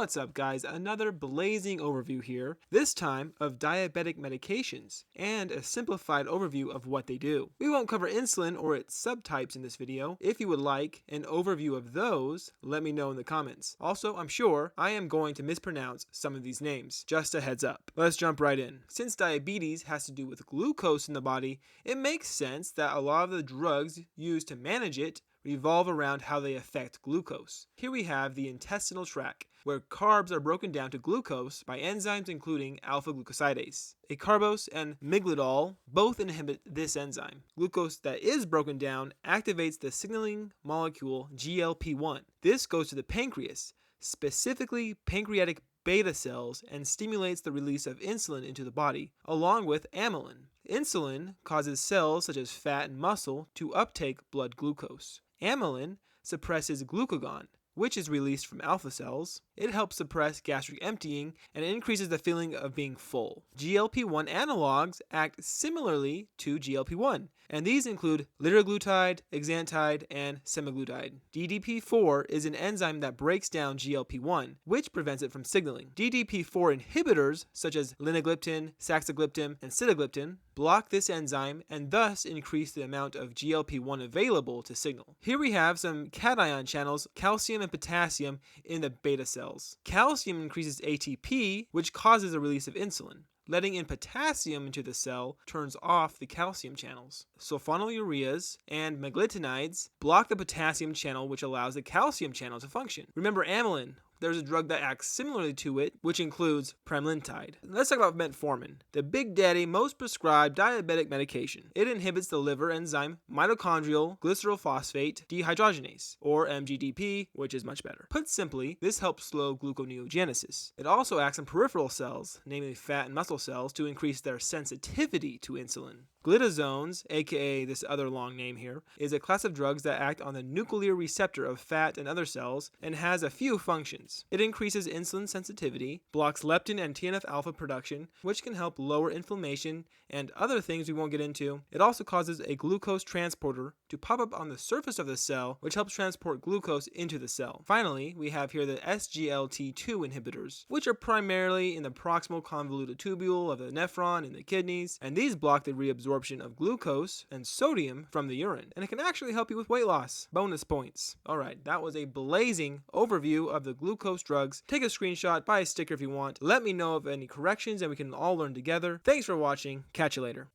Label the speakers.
Speaker 1: What's up, guys? Another blazing overview here, this time of diabetic medications, and a simplified overview of what they do. We won't cover insulin or its subtypes in this video. If you would like an overview of those, let me know in the comments. Also, I'm sure I am going to mispronounce some of these names. Just a heads up. Let's jump right in. Since diabetes has to do with glucose in the body, it makes sense that a lot of the drugs used to manage it revolve around how they affect glucose. Here we have the intestinal tract, where carbs are broken down to glucose by enzymes including alpha-glucosidase. Acarbose and migdal both inhibit this enzyme. Glucose that is broken down activates the signaling molecule GLP-1. This goes to the pancreas, specifically pancreatic beta cells, and stimulates the release of insulin into the body, along with amylin. Insulin causes cells such as fat and muscle to uptake blood glucose. Amylin suppresses glucagon, which is released from alpha cells. It helps suppress gastric emptying and increases the feeling of being full. GLP-1 analogs act similarly to GLP-1, and these include liraglutide, exenatide, and semaglutide. DDP4 is an enzyme that breaks down GLP-1, which prevents it from signaling. DDP4 inhibitors, such as linagliptin, saxagliptin, and sitagliptin, block this enzyme and thus increase the amount of GLP-1 available to signal. Here we have some cation channels, calcium and potassium, in the beta cells. Calcium increases ATP, which causes a release of insulin. Letting in potassium into the cell turns off the calcium channels. Sulfonylureas and meglitinides block the potassium channel, which allows the calcium channel to function. Remember amylin. There's a drug that acts similarly to it, which includes pramlintide. Let's talk about metformin, the big daddy most prescribed diabetic medication. It inhibits the liver enzyme mitochondrial glycerylphosphate dehydrogenase, or MGDP, which is much better. Put simply, this helps slow gluconeogenesis. It also acts on peripheral cells, namely fat and muscle cells, to increase their sensitivity to insulin. Glitazones, aka this other long name here, is a class of drugs that act on the nuclear receptor of fat and other cells and has a few functions. It increases insulin sensitivity, blocks leptin and TNF-alpha production, which can help lower inflammation and other things we won't get into. It also causes a glucose transporter to pop up on the surface of the cell, which helps transport glucose into the cell. Finally, we have here the Sglt2 inhibitors, which are primarily in the proximal convoluted tubule of the nephron in the kidneys, and these block the reabsorption of glucose and sodium from the urine, and it can actually help you with weight loss. Bonus points. Alright, that was a blazing overview of the glucose drugs. Take a screenshot, buy a sticker if you want. Let me know of any corrections and we can all learn together. Thanks for watching. Catch you later.